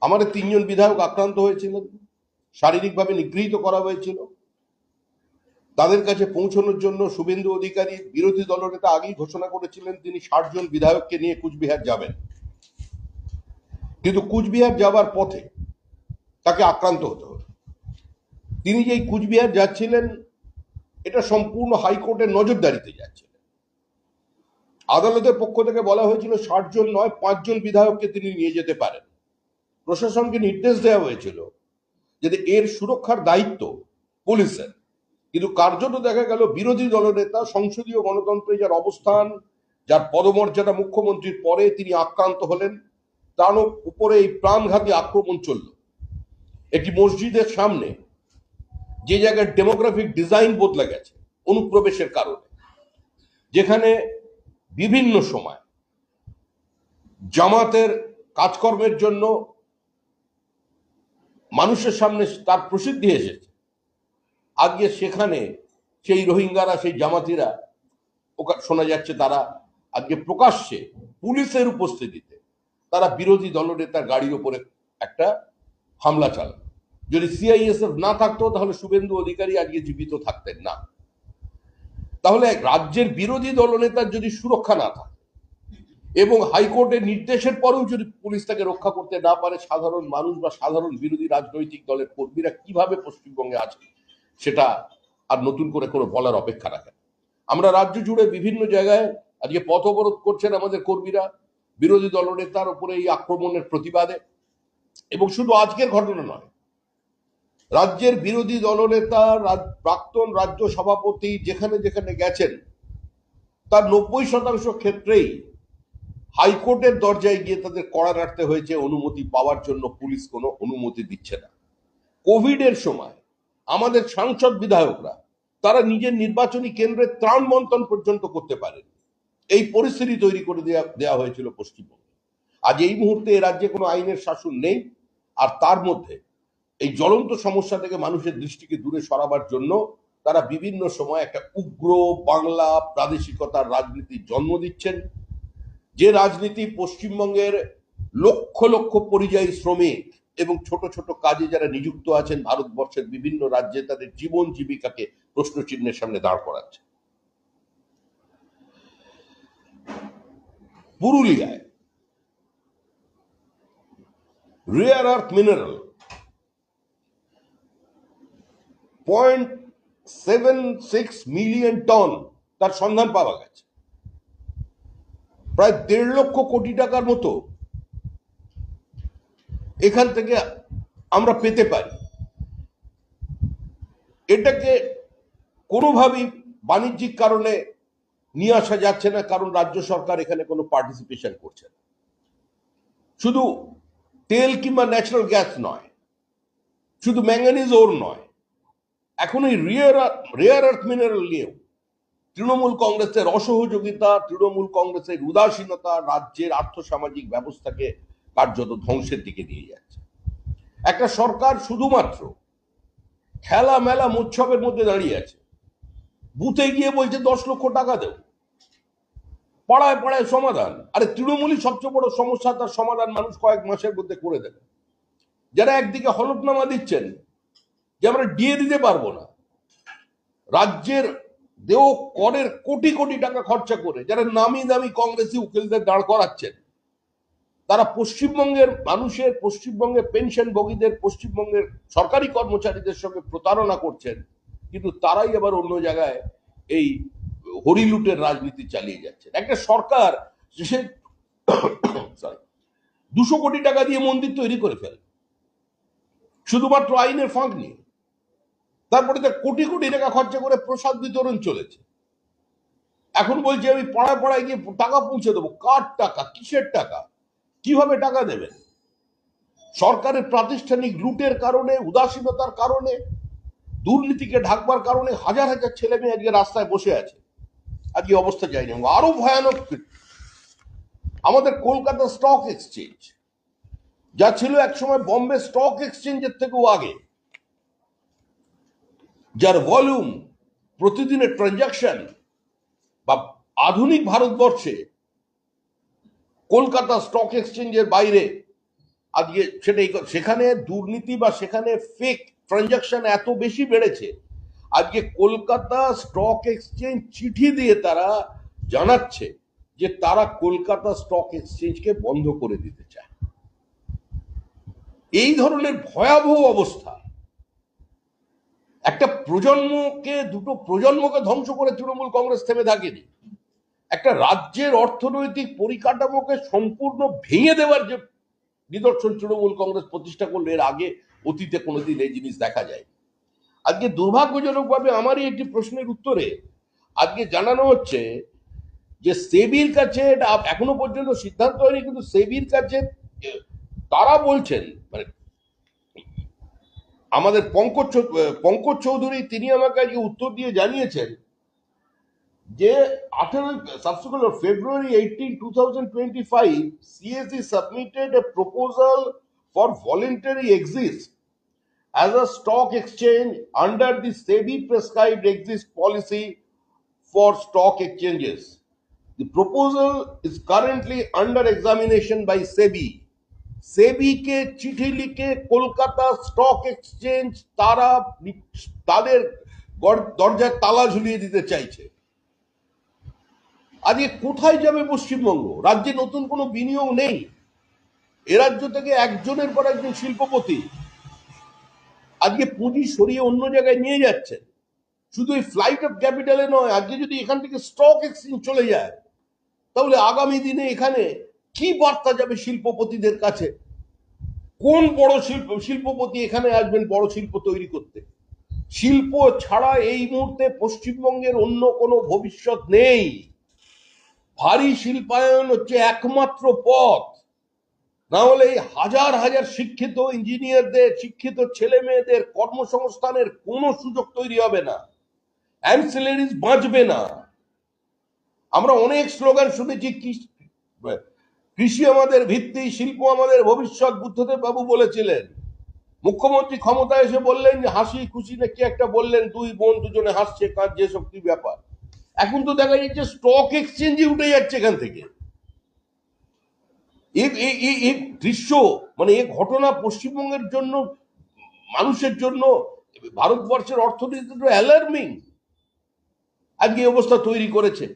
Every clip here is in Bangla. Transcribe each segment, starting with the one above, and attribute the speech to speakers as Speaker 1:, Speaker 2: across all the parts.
Speaker 1: আমাদের 3জন বিধায়ক আক্রান্ত হয়েছিলেন, শারীরিকভাবে নিগৃহীত করা হয়েছিল। তাদের কাছে পৌঁছানোর জন্য শুভেন্দু অধিকারী বিরোধী দলনেতা আগেই ঘোষণা করেছিলেন তিনি 60 জন বিধায়ককে নিয়ে কুচবিহার যাবেন, কিন্তু কুচবিহার যাবার পথে তাকে আক্রান্ত হতে হলো। তিনি যেই কুচবিহার যাচ্ছিলেন এটা সম্পূর্ণ হাইকোর্টের নজরদারিতে যাচ্ছিলেন। আদালতের পক্ষ থেকে বলা হয়েছিল 60 জন নয় 5 জন বিধায়ককে তিনি নিয়ে যেতে পারেন। প্রশাসনকে নির্দেশ দেওয়া হয়েছিল যে এর সুরক্ষার দায়িত্ব পুলিশের, কিন্তু কার্যত দেখা গেল বিরোধী দলনেতা সংসদীয় গণতন্ত্রে যার অবস্থান, যার পদমর্যাদা মুখ্যমন্ত্রীর পরে, তিনি আক্রান্ত হলেন। তার উপরে এই প্রাণঘাতী আক্রমণ চলল একটি মসজিদের সামনে, যে জায়গায় ডেমোগ্রাফিক ডিজাইন বদলে গেছে অনুপ্রবেশের কারণে, যেখানে বিভিন্ন সময় জামাতের কাজকর্মের জন্য মানুষের সামনে তার প্রসিদ্ধি এসেছে। আজকে সেখানে সেই রোহিঙ্গারা, সেই জামাতিরা, শোনা যাচ্ছে তারা আজকে প্রকাশ্যে পুলিশের উপস্থিতিতে তারা বিরোধী দলনেতার গাড়ির উপরে একটা হামলা চালান। যদি সিআইএসএফ না থাকতো তাহলে শুভেন্দু অধিকারী আজকে জীবিত থাকতেন না। তাহলে রাজ্যের বিরোধী দলনেতার যদি সুরক্ষা না থাকে এবং হাইকোর্টের নির্দেশের পরেও যদি পুলিশ তাকে রক্ষা করতে না পারে, সাধারণ মানুষ বা সাধারণ বিরোধী রাজনৈতিক দলের কর্মীরা কিভাবে পশ্চিমবঙ্গে আছে সেটা আর নতুন করে কোনো বলার অপেক্ষা রাখে না। আমরা রাজ্য জুড়ে বিভিন্ন জায়গায় আজকে পথ অবরোধ করছেন আমাদের কর্মীরা বিরোধী দলনেতার উপরে এই আক্রমণের প্রতিবাদে। এবং শুধু আজকের ঘটনা নয়, রাজ্যের বিরোধী দলনেতা, প্রাক্তন রাজ্য সভাপতি যেখানে যেখানে গেছেন তার 90% ক্ষেত্রেই হাইকোর্টের দরজায় গিয়ে তাদের কড়া নাড়তে হয়েছে অনুমতি পাওয়ার জন্য। পুলিশ কোনো অনুমতি দিচ্ছে না। কোভিডের সময় আমাদের সাংসদ বিধায়করা তারা নিজের নির্বাচনী কেন্দ্রে ত্রাণ বন্টন পর্যন্ত করতে পারেন। এই পরিস্থিতি তৈরি করে দেওয়া হয়েছিল পশ্চিমবঙ্গে। আজ এই মুহূর্তে এ রাজ্যে কোনো আইনের শাসন নেই, আর তার মধ্যে এই জ্বলন্ত সমস্যা থেকে মানুষের দৃষ্টিকে দূরে সরাবার জন্য তারা বিভিন্ন সময় একটা উগ্র বাংলা প্রাদেশিকতার রাজনীতির জন্ম দিচ্ছেন, যে রাজনীতি পশ্চিমবঙ্গের লক্ষ লক্ষ পরিযায়ী শ্রমিক এবং ছোট ছোট কাজে যারা নিযুক্ত আছেন ভারতবর্ষের বিভিন্ন রাজ্যে তাদের জীবন জীবিকাকে প্রশ্নচিহ্নের সামনে দাঁড় করাচ্ছে। পুরুলিয়ায় rare earth mineral 0.76 million ton তার সন্ধান পাওয়া গেছে। প্রায় 1.5 লক্ষ কোটি টাকার মতো এখান থেকে আমরা পেতে পারি। এটাকে কোনোভাবেই বাণিজ্যিক কারণে নিয়ে আসা যাচ্ছে না, কারণ রাজ্য সরকার এখানে কোনো পার্টিসিপেশন করছে না। শুধু তেল কিংবা ন্যাচারাল গ্যাস নয়, শুধু ম্যাঙ্গানিজ ওর নয়, এখন এই রেয়ার আর্থ মিনারেল নিয়েও তৃণমূল কংগ্রেসের অসহযোগিতা, তৃণমূল কংগ্রেসের উদাসীনতা রাজ্যের আর্থসামাজিক ব্যবস্থাকে কার্যত ধ্বংসের দিকে নিয়ে যাচ্ছে। একটা সরকার শুধুমাত্র খেলা মেলা উৎসবের মধ্যে দাঁড়িয়ে আছে, বুথে গিয়ে বলছে 10 লক্ষ টাকা দেব, পাড়ায় পাড়ায় সমাধান। আরে তৃণমূলই সবচেয়ে বড় সমস্যা, তার সমাধান মানুষ কয়েক মাসের মধ্যে করে দেবে। যারা একদিকে হলফনামা দিচ্ছেন যে আমরা দিয়ে দিতে পারবো না, রাজ্যের দেও করের কোটি কোটি টাকা খরচা করে যারা নামি দামি কংগ্রেসি উকিলদের দাঁড় করাচ্ছেন, তারা পশ্চিমবঙ্গের মানুষের, পশ্চিমবঙ্গের পেনশনভোগীদের, পশ্চিমবঙ্গের সরকারি কর্মচারীদের সঙ্গে প্রতারণা করছেন, কিন্তু তারাই আবার অন্য জায়গায় এই হরিলুটের রাজনীতি চালিয়ে যাচ্ছেন। একটা সরকার সে 200 কোটি টাকা দিয়ে মন্দির তৈরি করে ফেলে শুধুমাত্র আইনের ফাঁক নিয়ে, তারপরে তার কোটি কোটি টাকা খরচা করে প্রসাদ বিতরণ চলেছে। এখন বলছে আমি পাড়ায় পাড়ায় গিয়ে টাকা পৌঁছে দেবো। কার টাকা? কিসের টাকা? কিভাবে টাকা দেবেন? সরকারের প্রাতিষ্ঠানিক লুটের কারণে, উদাসীনতার কারণে, দুর্নীতিকে ঢাকবার কারণে হাজার হাজার ছেলে মেয়ে আজকে রাস্তায় বসে আছে। আজকে অবস্থা যায়নি। আরো ভয়ানক, আমাদের কলকাতা স্টক এক্সচেঞ্জ যা ছিল একসময় বম্বে স্টক এক্সচেঞ্জের থেকেও আগে, যার ভলিউম, প্রতিদিনের ট্রানজাকশন বা আধুনিক ভারতবর্ষে কলকাতা স্টক এক্সচেঞ্জের বাইরে আজকে সেটাই সেখানে দুর্নীতি বা সেখানে ফেক ট্রানজাকশন এত বেশি বেড়েছে, আজকে কলকাতা স্টক এক্সচেঞ্জ চিঠি দিয়ে তারা জানাচ্ছে যে তারা কলকাতা স্টক এক্সচেঞ্জকে বন্ধ করে দিতে চায়। এই ধরনের ভয়াবহ অবস্থা একটা প্রজন্মকে, দুটো প্রজন্মকে ধ্বংস করে তৃণমূল কংগ্রেস থেমে থাকেনি। একটা রাজ্যের অর্থনৈতিক পরিকাঠামোকে সম্পূর্ণ ভেঙে দেওয়ার যে নিদর্শন তৃণমূল কংগ্রেস প্রতিষ্ঠা করলে, এর আগে অতীতে কোনোদিন এই জিনিস দেখা যায়। আজকে দুর্ভাগ্যজনকভাবে আমারই একটি প্রশ্নের উত্তরে আজকে জানানো হচ্ছে যে সেবির কাছে, এটা এখনো পর্যন্ত সিদ্ধান্ত হয়নি, কিন্তু সেবির কাছে তারা বলছেন, মানে আমাদের পঙ্কজ চৌধুরী তিনি আমাকে আজকে উত্তর দিয়ে জানিয়েছেন যে 18 subsequent February 18, 2025, CSE submitted a proposal for voluntary exit as a stock exchange under the SEBI prescribed exit policy for stock exchanges. The proposal is currently under examination by SEBI. সেবি কে চিঠি লিখে কলকাতা স্টক এক্সচেঞ্জ তারা তাদের দরজায় তালা ঝুলিয়ে দিতে চাইছে। আজকে কোথায় যাবে পশ্চিমবঙ্গ? রাজ্যে নতুন কোনো বিনিয়োগ নেই। এ রাজ্য থেকে একজনের পর একজন শিল্পপতি আজকে পুঁজি সরিয়ে অন্য জায়গায় নিয়ে যাচ্ছে। শুধু এই ফ্লাইট অফ ক্যাপিটালে নয়, আজকে যদি এখান থেকে স্টক এক্সচেঞ্জ চলে যায়, তাহলে আগামী দিনে এখানে কি বার্তা যাবে শিল্পপতিদের কাছে? কোন বড় শিল্পপতি এখানে আসবেন বড় শিল্প তৈরি করতে? শিল্প ছাড়া এই মুহূর্তে পশ্চিমবঙ্গের অন্য কোনো ভবিষ্যৎ নেই। ভারী শিল্পায়ন হচ্ছে একমাত্র পথ, না হলে এই হাজার হাজার শিক্ষিত ইঞ্জিনিয়ারদের, শিক্ষিত ছেলে মেয়েদের কর্মসংস্থানের কোনো সুযোগ তৈরি হবে না, অ্যানসিলারিজ বাঁচবে না। আমরা অনেক স্লোগান শুনেছি, কৃষি আমাদের ভিত্তি, শিল্প আমাদের ভবিষ্যৎ, বুদ্ধদেব বাবু বলেছিলেন। মুখ্যমন্ত্রী ক্ষমতায় এসে বললেন যে হাসি খুশি না কি একটা বললেন, দুই বোন দুজনে হাসছে, কাঁদছে, শক্তি ব্যাপার। এখন তো দেখা যাচ্ছে স্টক এক্সচেঞ্জে উঠে যাচ্ছে এখান থেকে। এই দৃশ্য, মানে এই ঘটনা পশ্চিমবঙ্গের জন্য, মানুষের জন্য, ভারতবর্ষের অর্থনীতি অ্যালার্মিং। আজকে এই অবস্থা তৈরি করেছে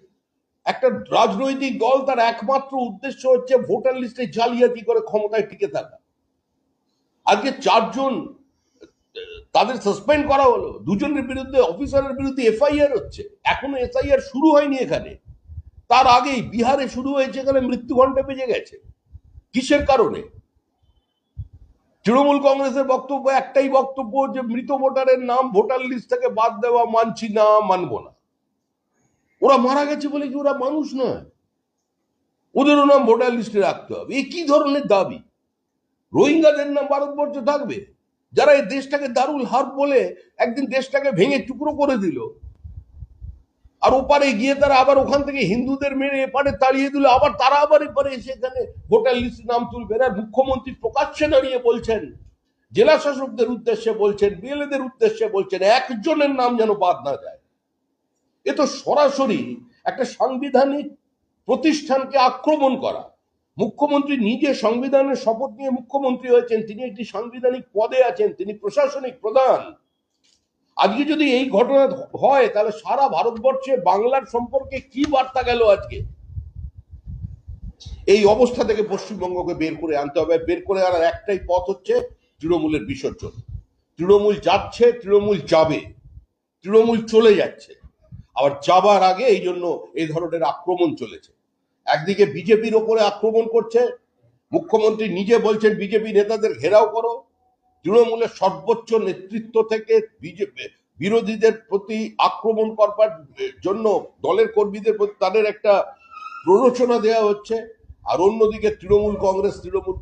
Speaker 1: একটা রাজনৈতিক দল, তার একমাত্র উদ্দেশ্য হচ্ছে ভোটার লিস্টে জালিয়াতি করে ক্ষমতায় টিকে থাকা। আজকে 4 জন তাদের সাসপেন্ড করা হলো, 2 জনের বিরুদ্ধে, অফিসারের বিরুদ্ধে এফআইআর হচ্ছে। এখনো এসআইআর শুরু হয়নি এখানে, তার আগেই বিহারে শুরু হয়েছে, এখানে মৃত্যু ঘণ্টা বেজে গেছে। কিসের কারণে? তৃণমূল কংগ্রেসের বক্তব্য একটাই বক্তব্য, যে মৃত ভোটারের নাম ভোটার লিস্ট থেকে বাদ দেওয়া, মানছি না, মানবো না। ওরা মারা গেছে বলে কি ওরা মানুষ নয়? ওদেরও নাম ভোটার লিস্টে রাখতে হবে? এ কি ধরনের দাবি? রোহিঙ্গাদের নাম ভারতবর্ষে থাকবে? যারা এই দেশটাকে দারুল হার্ব বলে একদিন দেশটাকে ভেঙে টুকরো করে দিল, আর ওপারে গিয়ে তারা আবার ওখান থেকে হিন্দুদের মেরে এপারে তাড়িয়ে দিল, আবার তারা আবার এপারে এসে এখানে ভোটার লিস্টে নাম তুলবে। আর মুখ্যমন্ত্রী প্রকাশ্যে দাঁড়িয়ে বলছেন, জেলা শাসকদের উদ্দেশ্যে বলছেন, বিএলএদের উদ্দেশ্যে বলছেন, একজনের নাম যেন বাদ না যায়। এ তো সরাসরি একটা সাংবিধানিক প্রতিষ্ঠানকে আক্রমণ করা। মুখ্যমন্ত্রী নিজে সংবিধানের শপথ নিয়ে মুখ্যমন্ত্রী হয়েছেন, তিনি একটি সাংবিধানিক পদে আছেন, তিনি প্রশাসনিক প্রধান। আজকে যদি এই ঘটনা হয়, তাহলে সারা ভারতবর্ষে বাংলার সম্পর্কে কি বার্তা গেল আজকে? এই অবস্থা থেকে পশ্চিমবঙ্গকে বের করে আনতে হবে। বের করে আনার একটাই পথ হচ্ছে তৃণমূলের বিসর্জন। তৃণমূল যাচ্ছে, তৃণমূল যাবে, তৃণমূল চলে যাচ্ছে, আবার যাবার আগে এই জন্য এই ধরনের আক্রমণ চলেছে। একদিকে বিজেপির ওপরে আক্রমণ করছে, মুখ্যমন্ত্রী নিজে বলছেন বিজেপি নেতাদের ঘেরাও করো। তৃণমূলের সর্বোচ্চ নেতৃত্ব থেকে বিরোধীদের প্রতি আক্রমণ করবার জন্য দলের কর্মীদের প্রতি তাদের একটা প্ররোচনা দেওয়া হচ্ছে। আর অন্যদিকে তৃণমূল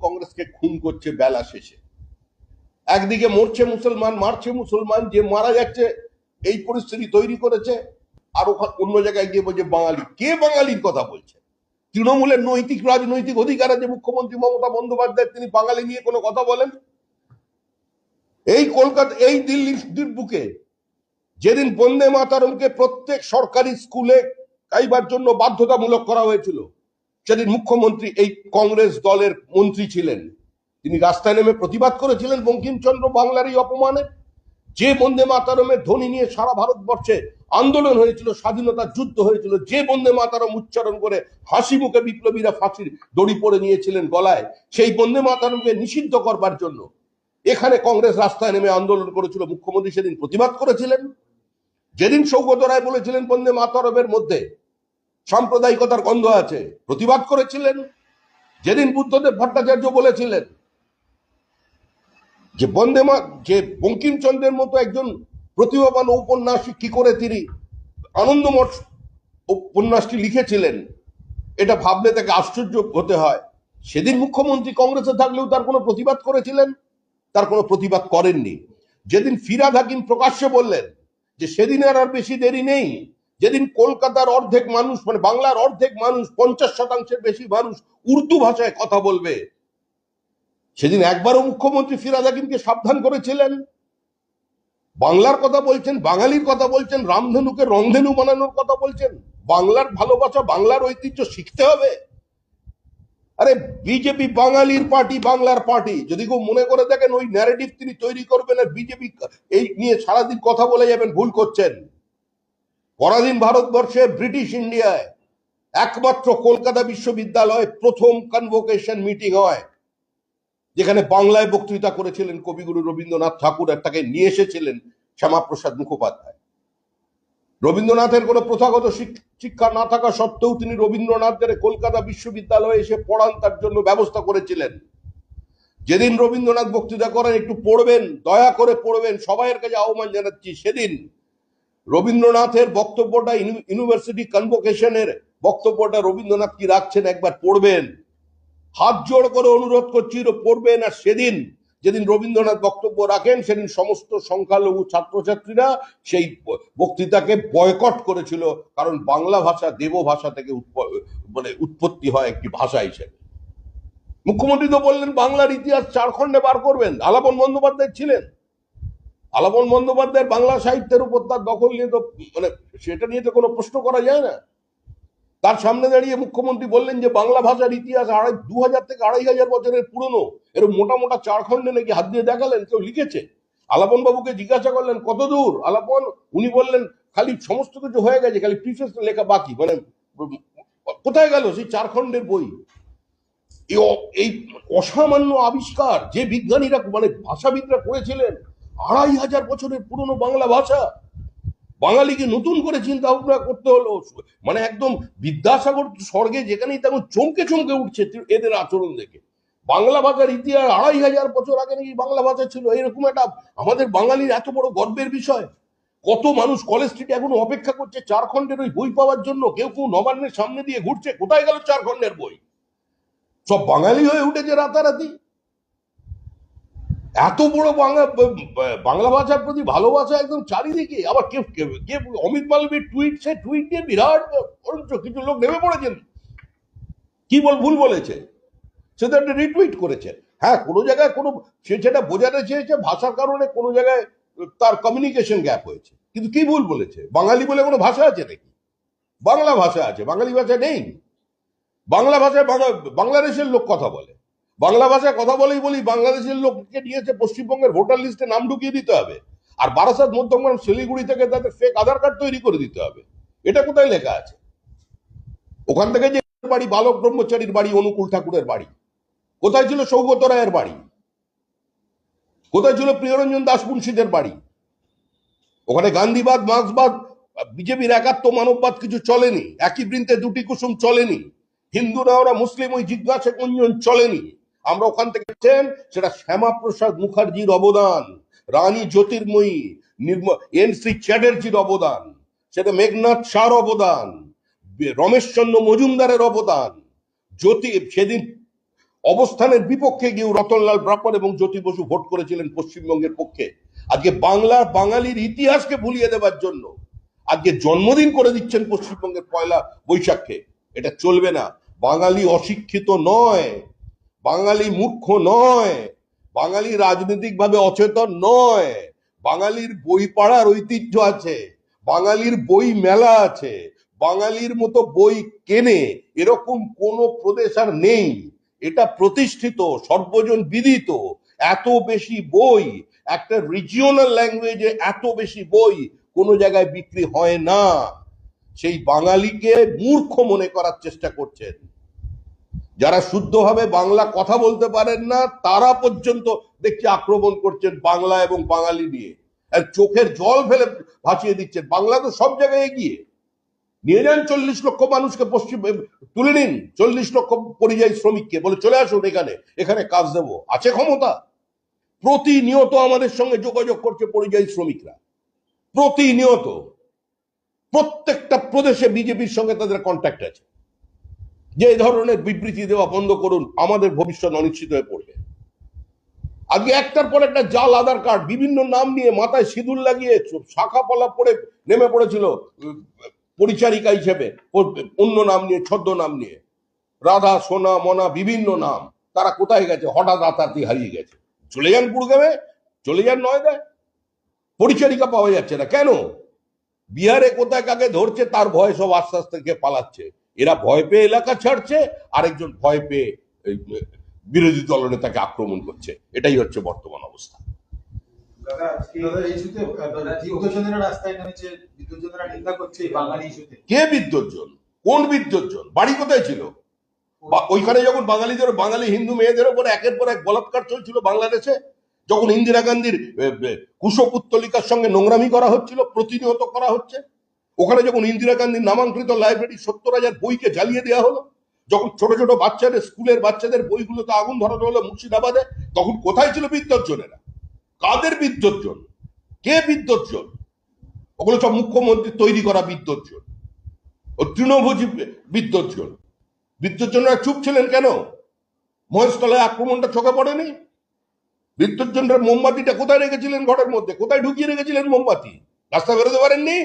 Speaker 1: কংগ্রেসকে খুন করছে বেলা শেষে। একদিকে মরছে মুসলমান, মারছে মুসলমান, যে মারা যাচ্ছে এই পরিস্থিতি তৈরি করেছে। আর অন্য জায়গায় গিয়ে বলছে বাঙালি। কে বাঙালির কথা বলছে? তৃণমূলের নৈতিক রাজনৈতিক অধিকার আছে মুখ্যমন্ত্রী মমতা বন্দ্যোপাধ্যায়, তিনি বাঙালি নিয়ে কোনো কথা বলেন? এই কলকাতা, এই দিল্লির বুকে যেদিন বন্দে মাতরমকে প্রত্যেক সরকারি স্কুলে গাইবার জন্য বাধ্যতামূলক করা হয়েছিল, সেদিন মুখ্যমন্ত্রী এই কংগ্রেস দলের মন্ত্রী ছিলেন। তিনি রাস্তায় নেমে প্রতিবাদ করেছিলেন বঙ্কিমচন্দ্র বাংলার এই অপমানে। যে বন্দে মাতারমের ধ্বনি নিয়ে সারা ভারতবর্ষে আন্দোলন হয়েছিল, স্বাধীনতার যুদ্ধ হয়েছিল, যে বন্দে মাতারম উচ্চারণ করে হাসি মুখে বিপ্লবীরা ফাঁসির দড়ি পরে নিয়েছিলেন গলায়, সেই বন্দে মাতারমকে নিষিদ্ধ করবার জন্য এখানে কংগ্রেস রাস্তায় নেমে আন্দোলন করেছিল। মুখ্যমন্ত্রী সেদিন প্রতিবাদ করেছিলেন। যেদিন সৌগত রায় বলেছিলেন বন্দে মাতারমের মধ্যে সাম্প্রদায়িকতার গন্ধ আছে, প্রতিবাদ করেছিলেন। যেদিন বুদ্ধদেব ভট্টাচার্য বলেছিলেন যে যে বঙ্কিমচন্দ্রের মতো একজন প্রতিভাবান ঔপন্যাসিক কি করে তিনি আনন্দমঠ উপন্যাসটি লিখেছিলেন, এটা ভাবলে তাকে আশ্চর্য হতে হয়। সেদিন মুখ্যমন্ত্রী কংগ্রেসে থাকলেও তার কোনো প্রতিবাদ করেছিলেন? তার কোনো প্রতিবাদ করেননি। যেদিন ফিরহাদ হাকিম প্রকাশ্যে বললেন যে সেদিন আর বেশি দেরি নেই, যেদিন কলকাতার অর্ধেক মানুষ, মানে বাংলার অর্ধেক মানুষ, 50% বেশি মানুষ উর্দু ভাষায় কথা বলবে, সেদিন একবারও মুখ্যমন্ত্রী ফিরহাদ হাকিমকে সাবধান করেছিলেন? বাংলার কথা বলছেন, বাঙালির কথা বলছেন, রামধেনুকে রংধেনু বানানোর কথা বলছেন। বাংলার ভালোবাসা, বাংলার ঐতিহ্য শিখতে হবে। আরে বিজেপি বাঙালির পার্টি, বাংলার পার্টি। যদি কেউ মনে করে দেখেন ওই ন্যারেটিভ তিনি তৈরি করবেন আর বিজেপি এই নিয়ে সারাদিন কথা বলে যাবেন, ভুল করছেন। পরাধীন ভারতবর্ষে ব্রিটিশ ইন্ডিয়ায় একমাত্র কলকাতা বিশ্ববিদ্যালয়ে প্রথম কনভোকেশন মিটিং হয়, যেখানে বাংলায় বক্তৃতা করেছিলেন কবিগুরু রবীন্দ্রনাথ ঠাকুর, আর তাকে নিয়ে এসেছিলেন শ্যামাপ্রসাদ মুখোপাধ্যায়। রবীন্দ্রনাথের কোনো প্রথাগত শিক্ষা না থাকা সত্ত্বেও তিনি রবীন্দ্রনাথের কলকাতা বিশ্ববিদ্যালয়ে এসে পড়ান, তার জন্য ব্যবস্থা করেছিলেন। যেদিন রবীন্দ্রনাথ বক্তৃতা করেন, একটু পড়বেন, দয়া করে পড়বেন, সবাইয়ের কাছে আহ্বান জানাচ্ছি। সেদিন রবীন্দ্রনাথের বক্তব্যটা, ইউনিভার্সিটি কনভোকেশনের বক্তব্যটা রবীন্দ্রনাথ কি রাখছেন একবার পড়বেন, হাত জোড় করে অনুরোধ করছি পড়বেন। আর সেদিন যেদিন রবীন্দ্রনাথ বক্তব্য রাখেন, সেদিন সমস্ত সংখ্যালঘু ছাত্রছাত্রীরা সেই বক্তৃতাকে বয়কট করেছিল, কারণ বাংলা ভাষা দেব ভাষা থেকে উৎপত্তি হয় একটি ভাষা হিসেবে। মুখ্যমন্ত্রী তো বললেন বাংলার ইতিহাস 4 খণ্ডে বার করবেন। আলাপন বন্দ্যোপাধ্যায় ছিলেন। আলাপন বন্দ্যোপাধ্যায়ের বাংলা সাহিত্যের উপর তার দখল নিয়ে তো সেটা নিয়ে তো কোনো প্রশ্ন করা যায় না। তার সামনে দাঁড়িয়ে মুখ্যমন্ত্রী বললেন যে বাংলা ভাষার ইতিহাস 2000 থেকে 2500 বছরের পুরনো। এরকম মোটা মোটা 4 খণ্ডে নাকি হাত দিয়ে দেখালেন কেউ লিখেছে। আলাপন বাবুকে জিজ্ঞাসা করলেন কত দূর আলাপন, উনি বললেন খালি সমস্ত কিছু হয়ে গেছে, খালি প্রিফেসটা লেখা বাকি। মানে কোথায় গেল সেই 4 খণ্ডের বই? এই অসামান্য আবিষ্কার যে বিজ্ঞানীরা, মানে ভাষাবিদরা করেছিলেন, 2500 বছরের পুরনো বাংলা ভাষা, বাঙালিকে নতুন করে চিন্তা ভাবনা করতে হলো। মানে একদম বিদ্যাসাগর স্বর্গে যেখানেই তেমন চমকে চমকে উঠছে এদের আচরণ দেখে। বাংলা ভাষার ইতিহাস 2500 বছর আগে নাকি বাংলা ভাষা ছিল, এরকম একটা আমাদের বাঙালির এত বড় গর্বের বিষয়। কত মানুষ কলেজ স্ট্রিটে এখনো অপেক্ষা করছে 4 খণ্ডের ওই বই পাওয়ার জন্য। কেউ কেউ নবান্নের সামনে দিয়ে ঘুরছে, কোথায় গেল 4 খণ্ডের বই? সব বাঙালি হয়ে উঠেছে রাতারাতি। এত বড় বাংলা ভাষার প্রতি ভালোবাসা একদম চারিদিকে। আবার অমিত মালবীর টুইট, সে টুইট নিয়ে বিরাট কিছু লোক নেমে পড়েছেন। কি ভুল বলেছে সে তো একটা রিটুইট করেছে। হ্যাঁ, কোনো জায়গায় কোনো সে যেটা বোঝাতে চেয়েছে ভাষার কারণে কোনো জায়গায় তার কমিউনিকেশন গ্যাপ হয়েছে, কিন্তু কি ভুল বলেছে? বাঙালি বলে কোনো ভাষা আছে নাকি? বাংলা ভাষা আছে, বাঙালি ভাষা নেই। বাংলা ভাষায় বাংলাদেশের লোক কথা বলে, বাংলা ভাষায় কথা বলেই বলি বাংলাদেশের লোককে নিয়েছে পশ্চিমবঙ্গের ভোটার লিস্টে নাম ঢুকিয়ে দিতে হবে, আর বারাসাত, মধ্যমগ্রাম, শিলিগুড়ি থেকে তাদের ফেক আধার কার্ড তৈরি করে দিতে হবে। এটা কোথায় লেখা আছে? ওখান থেকে যে বাড়ি, বালক ব্রহ্মচারীর বাড়ি, অনুকূল ঠাকুরের বাড়ি, কোথায় ছিল সৌগত রায়ের বাড়ি? কোথায় ছিল প্রিয়রঞ্জন দাসবংশীদের বাড়ি? ওখানে গান্ধীবাদ, মার্ক্সবাদ, বিজেপির একাত্ম মানববাদ কিছু চলেনি। একই বৃন্তে দুটি কুসুম চলেনি। হিন্দু না ওরা মুসলিম, ওই জিজ্ঞাসা গুঞ্জন চলেনি। আমরা ওখান থেকে সেটা শ্যামাপ্রসাদ মুখার্জির অবদান, রানী জ্যোতির্ময়ী, এন.সি. চ্যাটার্জির অবদান, সেটা মেঘনাথ শাহর অবদান, রমেশচন্দ্র মজুমদারের অবদান। সেদিন অবস্থানের বিপক্ষে গিয়ে রতনলাল ব্রাহ্মণ এবং জ্যোতি বসু ভোট করেছিলেন পশ্চিমবঙ্গের পক্ষে। আজকে বাংলার বাঙালির ইতিহাসকে ভুলিয়ে দেওয়ার জন্য আজকে জন্মদিন করে দিচ্ছেন পশ্চিমবঙ্গের 1লা বৈশাখে। এটা চলবে না। বাঙালি অশিক্ষিত নয়, বাঙালি মূর্খ নয়, বাঙালি রাজনৈতিকভাবে অচেতন নয়। বাঙালির বই পড়ার ঐতিহ্য আছে, বাঙালির বই মেলা আছে, বাঙালির মতো বই কেনে এরকম কোন প্রদেশ আর নেই। এটা প্রতিষ্ঠিত, সর্বজন বিদিত। এত বেশি বই, একটা রিজিওনাল ল্যাঙ্গুয়েজে এত বেশি বই কোনো জায়গায় বিক্রি হয় না। সেই বাঙালিকে মূর্খ মনে করার চেষ্টা করছেন। যারা শুদ্ধভাবে বাংলা কথা বলতে পারেন না তারা পর্যন্ত দেখছি আক্রমণ করছেন বাংলা এবং বাঙালি নিয়ে, আর চোখের জল ফেলে ভাসিয়ে দিচ্ছেন। বাংলা তো সব জায়গায় এগিয়ে। নিয়ে যান 40 লক্ষ মানুষকে পশ্চিম তুলে নিন, 40 লক্ষ পরিযায়ী শ্রমিককে, বলে চলে আসুন এখানে, এখানে কাজ দেবো। আছে ক্ষমতা? প্রতিনিয়ত আমাদের সঙ্গে যোগাযোগ করছে পরিযায়ী শ্রমিকরা, প্রতিনিয়ত। প্রত্যেকটা প্রদেশে বিজেপির সঙ্গে তাদের কন্ট্যাক্ট আছে যে এই ধরনের বিবৃতি দেওয়া বন্ধ করুন, আমাদের ভবিষ্যৎ অনিশ্চিত হয়ে পড়বে। আজকে একটার পর একটা জাল আধার কার্ড, বিভিন্ন নাম নিয়ে মাথায় সিঁদুর লাগিয়ে শাখা পলা পড়ে নেমে পড়েছিল পরিচারিকা হিসেবে, অন্য নাম নিয়ে, ছদ্ম নাম নিয়ে, রাধা, সোনা, মনা, বিভিন্ন নাম। তারা কোথায় গেছে? হঠাৎ রাতারাতি হারিয়ে গেছে। চলে যান গুড়গাঁওয়ে, চলে যান নয়দায়, পরিচারিকা পাওয়া যাচ্ছে না। কেন? বিহারে কোথায় কাকে ধরছে তার ভয় সব আস্তে আস্তে থেকে পালাচ্ছে। এরা ভয় পেয়ে এলাকা ছাড়ছে, আরেকজন ভয় পেয়ে বিরোধী দলনেতাকে আক্রমণ করছে। এটাই হচ্ছে বর্তমান অবস্থা। কে বিদ্যুৎজন? কোন বিদ্যুৎজন? বাড়ি কোথায় ছিল? ওইখানে যখন বাঙালিদের, বাঙালি হিন্দু মেয়েদের উপর একের পর এক বলাৎকার চলছিল বাংলাদেশে, যখন ইন্দিরা গান্ধীর কুশপুত্তলিকার সঙ্গে নোংরামি করা হচ্ছিল, প্রতিনিয়ত করা হচ্ছে, ওখানে যখন ইন্দিরা গান্ধীর নামাঙ্কৃত লাইব্রেরি 70,000 বইকে জ্বালিয়ে দেওয়া হলো, যখন ছোট ছোট বাচ্চাদের, স্কুলের বাচ্চাদের বইগুলোতে আগুন ধরানো হলো মুর্শিদাবাদে, তখন কোথায় ছিল বিদ্যুৎজনেরা? কাদের বিদ্যুৎজন? কে বিদ্যুৎজন? ওগুলো সব মুখ্যমন্ত্রী তৈরি করা বিদ্যুৎজন, ও তৃণভোজী বিদ্যুৎজন। বিদ্যুৎজনরা চুপ ছিলেন কেন? মহেশতলায় আক্রমণটা চোখে পড়েনি? বিদ্যুৎজনরা মোমবাতিটা কোথায় রেখেছিলেন? ঘরের মধ্যে কোথায় ঢুকিয়ে রেখেছিলেন মোমবাতি? রাস্তা বেরোতে পারেননি?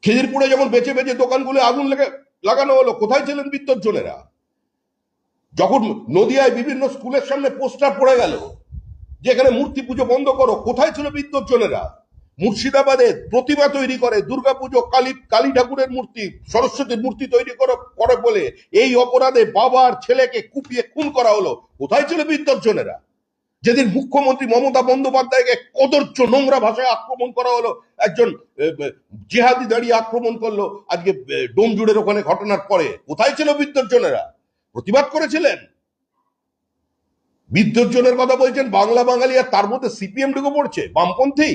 Speaker 1: খিদিরপুরে যখন বেঁচে বেঁচে দোকানগুলো আগুন লাগানো হলো, কোথায় ছিলেন বিদ্যুৎজনেরা? যখন নদিয়ায় বিভিন্ন স্কুলের সামনে পোস্টার পড়ে গেল যেখানে মূর্তি পুজো বন্ধ করো, কোথায় ছিল বিদ্যুৎজনেরা? মুর্শিদাবাদে প্রতিমা তৈরি করে, দুর্গাপুজো, কালী ঠাকুরের মূর্তি, সরস্বতীর মূর্তি তৈরি করে বলে এই অপরাধে বাবার ছেলেকে কুপিয়ে খুন করা হলো, কোথায় ছিল বিদ্যুৎজনেরা? যেদিন মুখ্যমন্ত্রী মমতা বন্দ্যোপাধ্যায়কে কদর্য নোংরা ভাষায় আক্রমণ করা হলো, একজন জিহাদি দাঁড়িয়ে আক্রমণ করলো আজকে ডোমজুড়ের ওখানে ঘটনার পরে, কোথায় ছিল বিদ্যুৎজনেরা? প্রতিবাদ করেছিলেন? বিদ্যুৎজনের কথা বলছেন বাংলা বাঙালি, আর তার মধ্যে সিপিএম ঢুকে পড়ছে, বামপন্থী।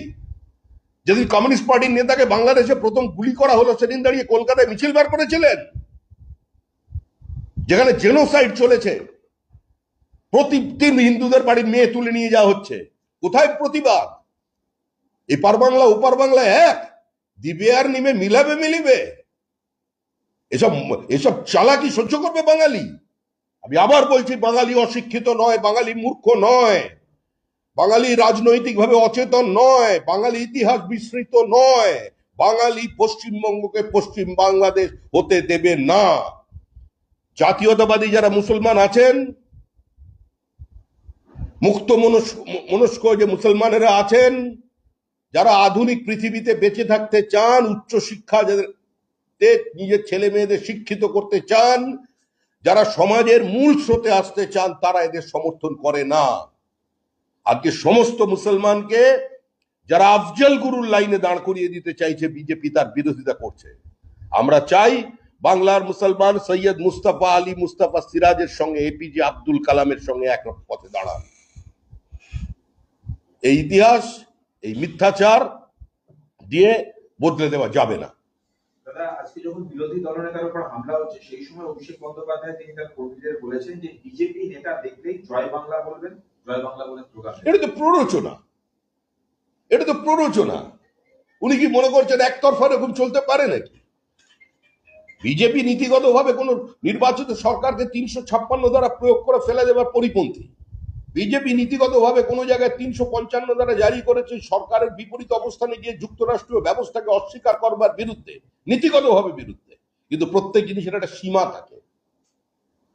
Speaker 1: যেদিন কমিউনিস্ট পার্টির নেতাকে বাংলাদেশে প্রথম গুলি করা হলো, সেদিন দাঁড়িয়ে কলকাতায় মিছিল বার করেছিলেন, যেখানে জেনোসাইড চলেছে, প্রতিদিন হিন্দুদের বাড়ির মেয়ে তুলে নিয়ে যাওয়া হচ্ছে। কোথায় প্রতিবাদ? এপার বাংলা ওপার বাংলা এক, দিবে আর নিবে, মিলাবে মিলিবে। এসব এসব চালাকি সহ্য করবে বাঙালি? আমি আবার বলছি, বাঙালি অশিক্ষিত নয়, বাঙালি মূর্খ নয়, বাঙালি রাজনৈতিকভাবে অচেতন নয়, বাঙালি ইতিহাস বিস্মৃত নয়, বাঙালি পশ্চিমবঙ্গকে পশ্চিম বাংলাদেশ হতে দেবে না। জাতীয়তাবাদী যারা মুসলমান আছেন, মুক্ত মনস্ক যে মুসলমানেরা আছেন, যারা আধুনিক পৃথিবীতে বেঁচে থাকতে চান, উচ্চ শিক্ষা নিজের ছেলে মেয়েদের শিক্ষিত করতে চান, যারা সমাজের মূল স্রোতে আসতে চান, তারা এদের সমর্থন করে না। আজকে সমস্ত মুসলমানকে যারা আফজল গুরুর লাইনে দাঁড় করিয়ে দিতে চাইছে বিজেপি, তার বিরোধিতা করছে। আমরা চাই বাংলার মুসলমান সৈয়দ মুস্তাফা আলী মুস্তাফা সিরাজের সঙ্গে, এপিজে আব্দুল কালামের সঙ্গে এক পথে দাঁড়ান। এই ইতিহাস, এই মিথ্যাচার দিয়ে বদলে দেওয়া যাবে না।
Speaker 2: দাদা, আজকে যখন বিরোধী দলনেতার উপর হামলা হচ্ছে, সেই সময় অভিষেক বন্দ্যোপাধ্যায় তিনি তার কর্মীদের বলেছেন যে বিজেপি নেতা দেখলেই জয় বাংলা বলবেন, জয় বাংলা বলে স্লোগান।
Speaker 1: এটা তো প্ররোচনা, এটা তো প্ররোচনা। উনি কি মনে করছেন একতরফা এরকম চলতে পারে নাকি? বিজেপি নীতিগতভাবে কোন নির্বাচিত সরকারকে 356 দ্বারা প্রয়োগ করে ফেলে দেওয়ার পরিপন্থী। বিজেপি নীতিগতভাবে কোনো জায়গায় 355 দ্বারা জারি করেছে সরকারের বিপরীত অবস্থানে গিয়ে যুক্তরাষ্ট্রীয় ব্যবস্থাকে অস্বীকার করবার বিরুদ্ধে, নীতিগতভাবে বিরুদ্ধে। কিন্তু প্রত্যেক জিনিসের একটা সীমা থাকে।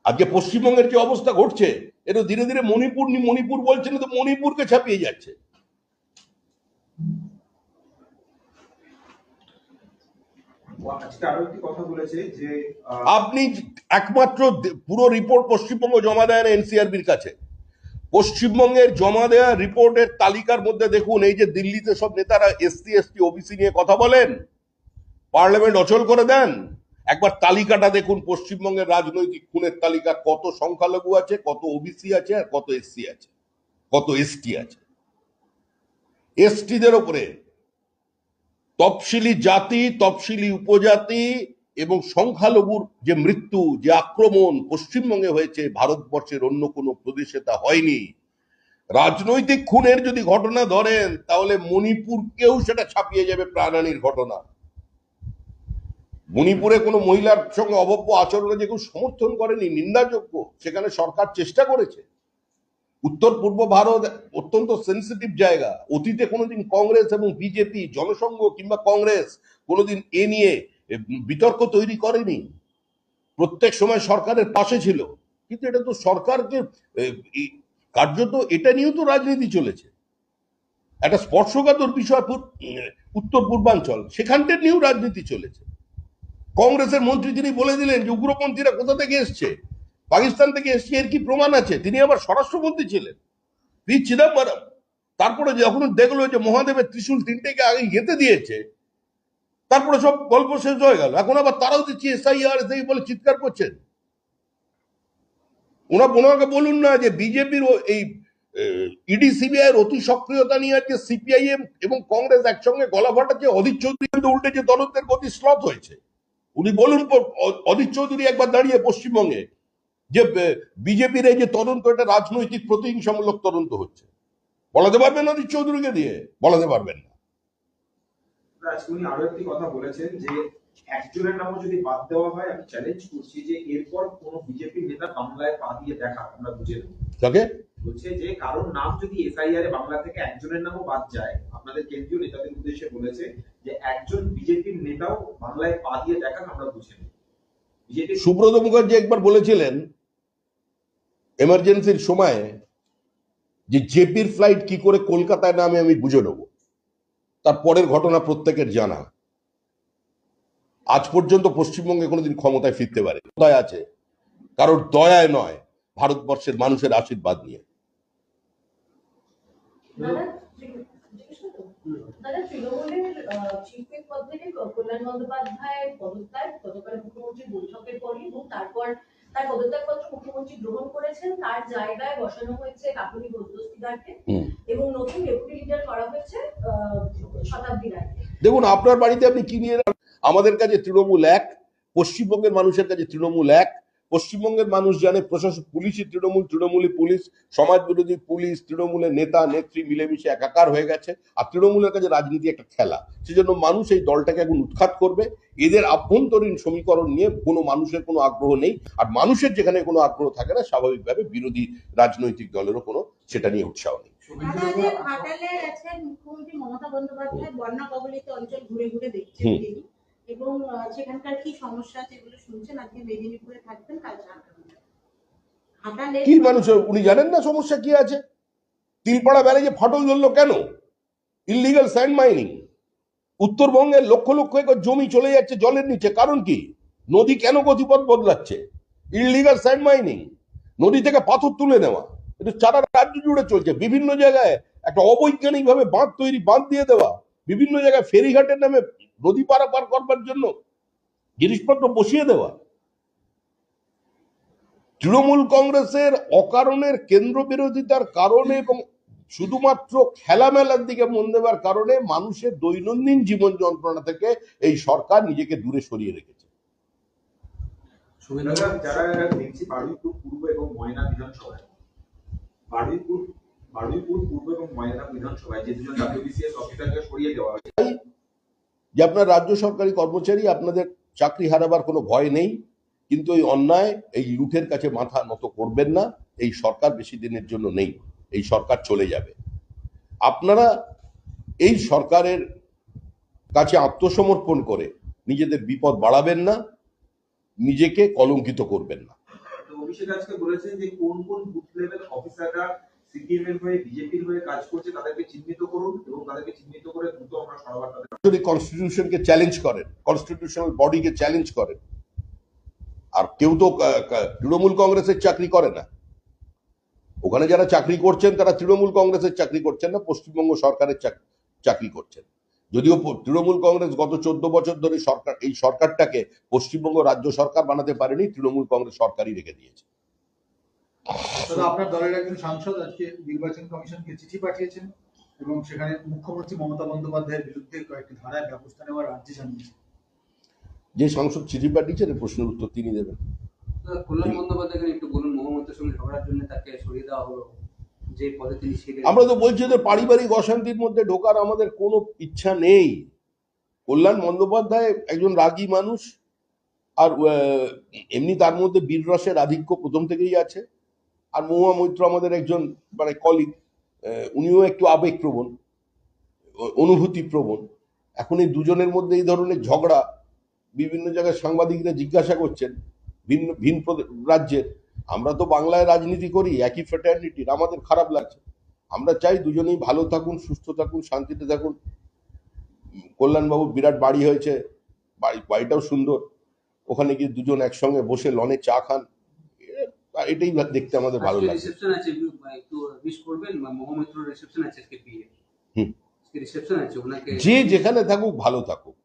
Speaker 1: আজকে পশ্চিমবঙ্গের যে অবস্থা ঘটছে, এটা ধীরে ধীরে মণিপুর বলছেন, তো মণিপুরকে ছাপিয়ে যাচ্ছে।
Speaker 2: আজকে আরো একটি কথা বলেছে যে
Speaker 1: আপনি একমাত্র পুরো রিপোর্ট পশ্চিমবঙ্গ জমা দেন এনসিআরবির কাছে। পশ্চিমবঙ্গের জমা দেওয়া রিপোর্টের তালিকার মধ্যে দেখুন, এই যে দিল্লিতে সব নেতারা এসসি এসটি ওবিসি নিয়ে কথা বলেন, পার্লামেন্ট অচল করে দেন, একবার তালিকাটা দেখুন পশ্চিমবঙ্গের রাজনৈতিক খুনের তালিকা, কত সংখ্যালঘু আছে, কত ওবিসি আছে, আর কত এসসি আছে, কত এসটি আছে। এসটিদের ওপরে তফসিলি জাতি, তফসিলি উপজাতি এবং সংখ্যালঘুর যে মৃত্যু, যে আক্রমণ পশ্চিমবঙ্গে হয়েছে, ভারতবর্ষের অন্য কোনো প্রদেশে তা হয়নি। রাজনৈতিক খুনের যদি ঘটনা ধরেন তাহলে মণিপুরকেও সেটা ছাপিয়ে যাবে প্রাণহানির ঘটনা। মণিপুরে কোনো মহিলার সঙ্গে অভব্য আচরণে যে কেউ সমর্থন করেনি, নিন্দাযোগ্য, সেখানে সরকার চেষ্টা করেছে। উত্তর পূর্ব ভারত অত্যন্ত সেন্সিটিভ জায়গা। অতীতে কোনোদিন কংগ্রেস এবং বিজেপি, জনসংঘ কিংবা কংগ্রেস কোনোদিন এ নিয়ে বিতর্ক তৈরি করেনি, প্রত্যেক সময় সরকারের পাশে ছিল। কিন্তু এটা তো সরকারকে কার্যত এটা নিয়েও তো রাজনীতি চলেছে। একটা স্পর্শকাতর বিষয় উত্তর পূর্বাঞ্চল, সেখানটা নিয়েও রাজনীতি চলেছে। কংগ্রেসের মন্ত্রী তিনি বলে দিলেন যে উগ্রপন্থীরা কোথা থেকে এসছে, পাকিস্তান থেকে এসছে, এর কি প্রমাণ আছে? তিনি আবার স্বরাষ্ট্রমন্ত্রী ছিলেন, পি চিদম্বরম। তারপরে যখন দেখলো যে মহাদেবের ত্রিশূল তিনটেকে আগে গেঁথে দিয়েছে, তারপরে সব গল্প শেষ হয়ে গেল। এখন আবার তারাও দিচ্ছি এসআইআর এসআই বলে চিৎকার করছেন। ওনাকে বলুন না যে বিজেপির এই ইডি সিবিআই এর অতি সক্রিয়তা নিয়ে আজকে সিপিআইএম এবং কংগ্রেস একসঙ্গে গলা ফাটাচ্ছে। অধীর চৌধুরী উল্টে যে তদন্তের গতি স্লথ হয়েছে, উনি বলুন অধীর চৌধুরী একবার দাঁড়িয়ে পশ্চিমবঙ্গে যে বিজেপির এই যে তদন্ত, এটা রাজনৈতিক প্রতিহিংসামূলক তদন্ত হচ্ছে, বলাতে পারবেন অধীর চৌধুরীকে দিয়ে? বলাতে পারবেন না।
Speaker 2: আজকে উনি আরো একটি কথা বলেছেন যে একজনের নামও যদি বাদ দেওয়া হয়, আমি চ্যালেঞ্জ করছি যে এরপর কোন বিজেপি নেতা বাংলায় পা দিয়ে দেখা আমরা বুঝে নেব।
Speaker 1: তাকে
Speaker 2: বলছে যে কারোর নাম যদি এসআইআর এ বাংলা থেকে একজনের নামও বাদ যায়, আপনাদের কেন্দ্রীয় নেতাদের উদ্দেশ্যে বলেছে যে একজন বিজেপির নেতাও বাংলায় পা দিয়ে দেখা আমরা বুঝে নেব। বিজেপি
Speaker 1: সুব্রত মুখার্জি একবার বলেছিলেন এমার্জেন্সির সময় যে জেপির ফ্লাইট কি করে কলকাতায় নামে আমি বুঝে নেব। তার পরের ঘটনা প্রত্যেকের জানা। আজ পর্যন্ত পশ্চিমবঙ্গে কোনোদিন ক্ষমতায় ফিরতে পারে দয়া আছে, কারোর দয়ায় নয়, ভারতবর্ষের মানুষের আশীর্বাদ নিয়ে।
Speaker 3: দাদা, তৃণমূলের চিফ হুইপ পদ থেকে কল্যাণ বন্দ্যোপাধ্যায়ের পদত্যাগ গতকাল মুখ্যমন্ত্রীর বৈঠকের পরই, এবং তারপর তার পদত্যাগপত্র মুখ্যমন্ত্রী গ্রহণ করেছেন। তার জায়গায় বসানো হয়েছে কাকুলি বৈদ্যস্তিদারকে এবং নতুন ডেপুটি লিডার করা হয়েছে শতাব্দী রায়কে।
Speaker 1: দেখুন, আপনার বাড়িতে আপনি কি নিয়ে, আমাদের কাছে তৃণমূল এক, পশ্চিমবঙ্গের মানুষের কাছে তৃণমূল এক। পশ্চিমবঙ্গের মানুষ জানে প্রশাসন, পুলিশই তৃণমূল, তৃণমূলই পুলিশ, সমাজ বিরোধী পুলিশ, তৃণমূলের নেতা নেত্রী মিলেমিশে একাকার হয়ে গেছে। আর তৃণমূলের কাছে রাজনীতি একটা খেলা। সেজন্য মানুষ এই দলটাকে এখন উৎখাত করবে। এদের আভ্যন্তরীণ সমীকরণ নিয়ে কোনো মানুষের কোনো আগ্রহ নেই। আর মানুষের যেখানে কোনো আগ্রহ থাকে না, স্বাভাবিকভাবে বিরোধী রাজনৈতিক দলেরও কোনো সেটা নিয়ে উৎসাহ নেই।
Speaker 4: ঘাটালে আছেন মুখ্যমন্ত্রী মমতা বন্দ্যোপাধ্যায়, বন্যা কবলিত অঞ্চল ঘুরে ঘুরে দেখছেন তিনি, এবং সেখানকার কি সমস্যা আছে এগুলো শুনছেন। আজকে মেদিনীপুরে থাকবেন, কাল ঘাটালে
Speaker 1: কি মানুষ, উনি জানেন না সমস্যা কি আছে? তিলপাড়া ব্যারেজে ফাটল ধরলো কেন? Illegal sand mining. উত্তরবঙ্গের লক্ষ লক্ষ একর জমি চলে যাচ্ছে জলের নিচে, কারণ কি? নদী কেন গতিপথ বদলাচ্ছে? ইললিগাল স্যান্ড মাইনিং, নদী থেকে পাথর তুলে নেওয়া, এটা সারা রাজ্য জুড়ে চলছে। বিভিন্ন জায়গায় একটা অবৈজ্ঞানিক ভাবে বাঁধ দিয়ে দেওয়া, বিভিন্ন জায়গায় ফেরিঘাটের নামে নদী পারাপার করবার জন্য জিনিসপত্র বসিয়ে দেওয়া। তৃণমূল কংগ্রেসের অকারণের কেন্দ্র বিরোধিতার কারণে এবং শুধুমাত্র খেলামেলার দিকে মন দেওয়ার কারণে মানুষের দৈনন্দিন জীবন যন্ত্রণা থেকে এই সরকার নিজেকে দূরে সরিয়ে রেখেছে।
Speaker 2: যারা দেখছি বারুইপুর পূর্ব এবং ময়না বিধানসভায়, বারুইপুর পূর্ব এবং ময়না বিধানসভায় যে দুজন ডব্লিউবিসিএস অফিসারকে সরিয়ে দেওয়া হয়েছে,
Speaker 1: যে আপনার রাজ্য সরকারি কর্মচারী, আপনাদের চাকরি হারাবার কোনো ভয় নেই, কিন্তু এই অন্যায়, এই লুঠের কাছে মাথা নত করবেন না। এই সরকার বেশি দিনের জন্য নেই, এই সরকার চলে যাবে। আপনারা এই সরকারের কাছে আত্মসমর্পণ করে নিজেদের বিপদ বাড়াবেন না, নিজেকে কলঙ্কিত করবেন না।
Speaker 2: অভিষেক আজকে বলেছেন যে কোন কোন বুথ লেভেল অফিসাররা সিপিএম এর হয়ে বিজেপির হয়ে কাজ করছে তাদেরকে চিহ্নিত করুন এবং তাদেরকে চিহ্নিত করে দ্রুত আমরা সরাবার তাদের
Speaker 1: যদি কনস্টিটিউশনকে চ্যালেঞ্জ করেন, কনস্টিটিউশনাল বডিকে চ্যালেঞ্জ করেন, আর কেউ তো তৃণমূল কংগ্রেসের চাকরি করে না। ওখানে যারা চাকরি করছেন তারা তৃণমূল কংগ্রেসের চাকরি করছেন না, পশ্চিমবঙ্গ সরকারের চাকরি করছেন। যদিও তৃণমূল কংগ্রেস গত 14 বছর ধরে এই সরকারটাকে পশ্চিমবঙ্গ রাজ্য সরকার বানাতে পারেনি, তৃণমূল কংগ্রেস সরকারই রেখে দিয়েছে।
Speaker 5: তবে আপনার দলের একজন সাংসদ আজকে নির্বাচন কমিশনকে চিঠি পাঠিয়েছেন এবং সেখানে মুখ্যমন্ত্রী মমতা বন্দ্যোপাধ্যায়ের বিরুদ্ধে কয়েকটি ধারায় ব্যবস্থা নেওয়ার আর্জি জানিয়েছেন।
Speaker 1: যে সাংসদ চিঠি পাঠিয়েছেন এর প্রশ্নের উত্তর তিনি দেবেন।
Speaker 6: কল্যাণ বন্দ্যোপাধ্যায়কে একটু বলুন, মহামন্ত্রীর সঙ্গে ঝগড়ার জন্য তাকে সরিয়ে দেওয়া হলো, যে পদে তিনি ছিলেন।
Speaker 1: আমরা তো বলছি যে পারিবারিক অশান্তির মধ্যে ঢোকার আমাদের কোনো ইচ্ছা নেই। কল্যাণ বন্দ্যোপাধ্যায় একজন রাগী মানুষ, আর এমনি তার মধ্যে বীররসের আধিক্য প্রথম থেকেই আছে। আর মহুয়া মৈত্র আমাদের একজন মানে কলিগ, উনিও একটু আবেগপ্রবণ, অনুভূতিপ্রবণ। এখন এই দুজনের মধ্যে এই ধরনের ঝগড়া, বিভিন্ন জায়গায় সাংবাদিকরা জিজ্ঞাসা করছেন ভিন্ন ভিন্ন রাজ্যের। আমরা তো বাংলায় রাজনীতি করি, একই ফ্র্যাটার্নিটির, আমাদের খারাপ লাগছে। আমরা চাই দুজনেই ভালো থাকুন, সুস্থ থাকুন, শান্তিতে থাকুন। কল্যাণবাবু বিরাট বাড়ি হয়েছে, বাড়িটাও সুন্দর, ওখানে গিয়ে দুজন একসঙ্গে বসে লনে চা খান, এটাই দেখতে আমাদের ভালো লাগে।
Speaker 6: রিসেপশন আছে, একটু উইশ করবেন। মহামন্ত্রীর রিসেপশন আছে আজকে, বিয়ে রিসেপশন আছে, ওনাকে
Speaker 1: যে যেখানে থাকুক ভালো থাকুক।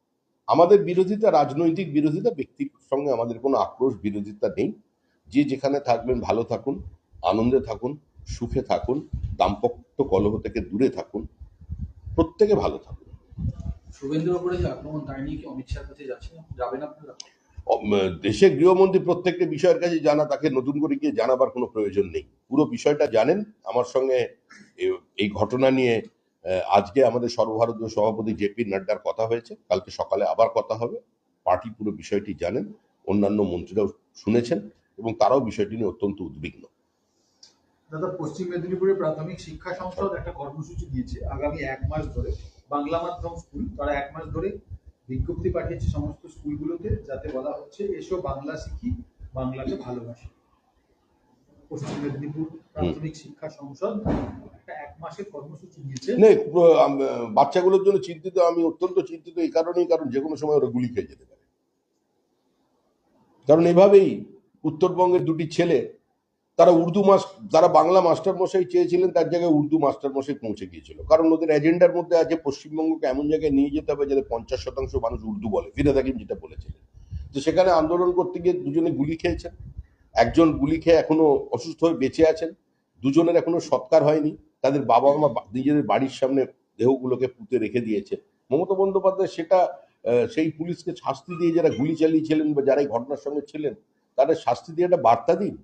Speaker 1: আমাদের বিরোধিতা রাজনৈতিক বিরোধিতা, ব্যক্তির সঙ্গে আমাদের কোনো আক্রোশ বিরোধিতা নেই। যে যেখানে থাকবেন ভালো থাকুন, আনন্দে থাকুন, সুখে থাকুন, দাম্পত্য কলহ থেকে দূরে থাকুন, প্রত্যেকে ভালো থাকুন।
Speaker 5: শুভেন্দুর উপরে যে আক্রমণ, তাই নিয়ে কি অমিত শাহর কাছে যাবেন আপনারা?
Speaker 1: দেশের গৃহমন্ত্রী প্রত্যেকটা বিষয়ের কাছে জানা, তাকে নতুন করে গিয়ে জানাবার কোনো প্রয়োজন নেই। পুরো বিষয়টা জানেন। আমার সঙ্গে এই ঘটনা নিয়ে আজকে আমাদের সর্বভারতীয় সভাপতি জেপি নাড্ডার কথা হয়েছে, কালকে সকালে আবার কথা হবে। পার্টি পুরো বিষয়টি জানেন, অন্যান্য মন্ত্রীরাও শুনেছেন এবং তারাও বিষয়টি নিয়ে অত্যন্ত উদ্বিগ্ন।
Speaker 5: দাদা, পশ্চিম মেদিনীপুরে প্রাথমিক শিক্ষা সংসদ একটা কর্মসূচি দিয়েছে আগামী 1 মাস ধরে। বাংলা মাধ্যম স্কুল তারা 1 মাস ধরে বিজ্ঞপ্তি পাঠিয়েছে সমস্ত স্কুলগুলোতে, যাতে বলা হচ্ছে এসো বাংলা শিখি, বাংলাকে ভালোবাসি। পশ্চিম মেদিনীপুর প্রাথমিক শিক্ষা সংসদ একটা 1 মাসের কর্মসূচি নিয়েছে।
Speaker 1: বাচ্চাগুলোর জন্য চিন্তিত, আমি অত্যন্ত চিন্তিত এই কারণেই, কারণ যে কোনো সময় ওরা গুলি খেয়ে যেতে পারে। কারণ এভাবেই উত্তরবঙ্গের দুটি ছেলে, তারা বাংলা মাস্টারমশাই চেয়েছিলেন, তার জায়গায় উর্দু মাস্টারমশাই পৌঁছে গিয়েছিল। কারণ ওদের এজেন্ডার মধ্যে আছে পশ্চিমবঙ্গকে এমন জায়গায় নিয়ে যেতে হবে যাতে 50% মানুষ উর্দু বলে। ফিরহাদ হাকিম যেটা বলেছিলেন। তো সেখানে আন্দোলন করতে গিয়ে দুজনে গুলি খেয়েছেন। একজন গুলি খেয়ে এখনো অসুস্থ হয়ে বেঁচে আছেন, দুজনের এখনো সৎকার হয়নি। তাদের বাবা মা নিজেদের বাড়ির সামনে দেহগুলোকে পুঁতে রেখে দিয়েছে। মমতা বন্দ্যোপাধ্যায় সেই পুলিশকে শাস্তি দিয়ে, যারা গুলি চালিয়েছিলেন বা যারা এই ঘটনার সঙ্গে ছিলেন, তাদের শাস্তি দিয়ে একটা বার্তা দিন।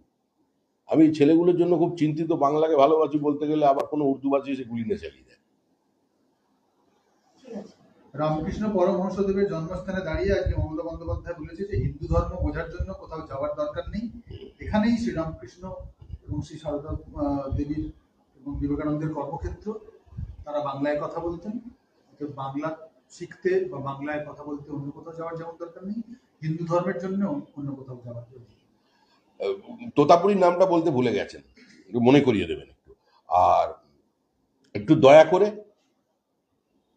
Speaker 1: আমি এই ছেলেগুলোর জন্য খুব চিন্তিত। বাংলাকে ভালোবাসি বলতে গেলে আবার কোনো উর্দুবাসী এসে গুলি নিয়ে চালিয়ে দেয়।
Speaker 5: রামকৃষ্ণ পরমহংসদেবের জন্মস্থানে দাঁড়িয়ে আজকে মমতা বন্দ্যোপাধ্যায় বলেছে যে হিন্দু ধর্ম বোঝার জন্য কোথাও যাওয়ার দরকার নেই, এখানেই শ্রীরামকৃষ্ণ এবং শ্রী সারদা দেবীর এবং বিবেকানন্দের কর্মক্ষেত্র। তারা বাংলায় কথা বলতেন, বাংলা শিখতে বা বাংলায় কথা বলতে অন্য কোথাও যাওয়ার যেমন দরকার নেই, হিন্দু ধর্মের জন্য অন্য কোথাও যাওয়ার দরকার নেই।
Speaker 1: তোতাপুরীর নামটা বলতে ভুলে গেছেন, একটু মনে করিয়ে দেবেন একটু। আর একটু দয়া করে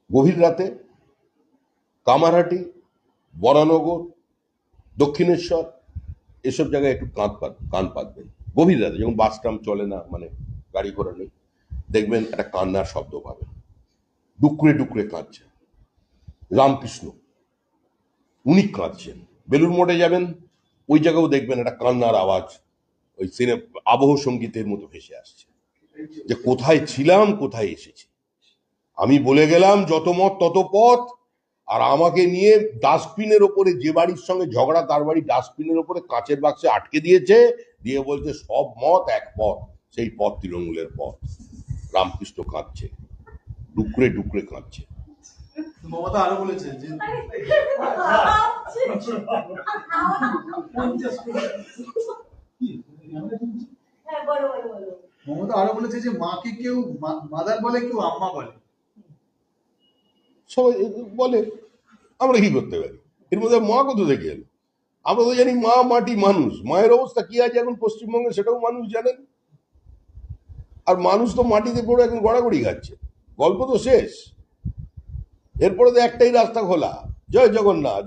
Speaker 1: গভীর রাতে কামারহাটি, বরানগর, দক্ষিণেশ্বর এসব জায়গায় একটু কান পাতবেন গভীর রাতে, যখন বাস ট্রাম চলে না, মানে গাড়ি ঘোড়া নেই, দেখবেন একটা কান্নার শব্দ পাবেন। ডুকরে ডুকরে কাঁদছেন রামকৃষ্ণ, উনি কাঁদছেন। বেলুর মঠে যাবেন, ওই জায়গাও দেখবেন একটা কান্নার আওয়াজ, ওই আবহ সঙ্গীতের মতো ভেসে আসছে, যে কোথায় ছিলাম, কোথায় এসেছি। আমি বলে গেলাম যত মত তত পথ, আর আমাকে নিয়ে ডাস্টবিনের ওপরে, যে বাড়ির সঙ্গে ঝগড়া তার বাড়ি ডাস্টবিনের ওপরে কাঁচের বাক্সে আটকে দিয়েছে, দিয়ে বলছে সব মত এক পথ, সেই পথ তৃণমূলের পথ। রামকৃষ্ণ কাঁদছে, ডুকরে ডুকরে কাঁদছে।
Speaker 5: মমতা আরো বলেছে যে মমতা আরো বলেছে যে মাকে কেউ মাদার বলে, কেউ আম্মা বলে।
Speaker 1: সবাই বলে, আমরা কি করতে পারি? এর মধ্যে মা কোথা থেকে এলো? আমরা তো জানি মা মাটি মানুষ। মায়ের অবস্থা কি আছে এখন পশ্চিমবঙ্গে সেটাও মানুষ জানেন। আর মানুষ তো মাটিতে পড়ে এখন গড়াগড়ি খাচ্ছে, গল্প তো শেষ। এরপরে তো একটাই রাস্তা খোলা, জয় জগন্নাথ।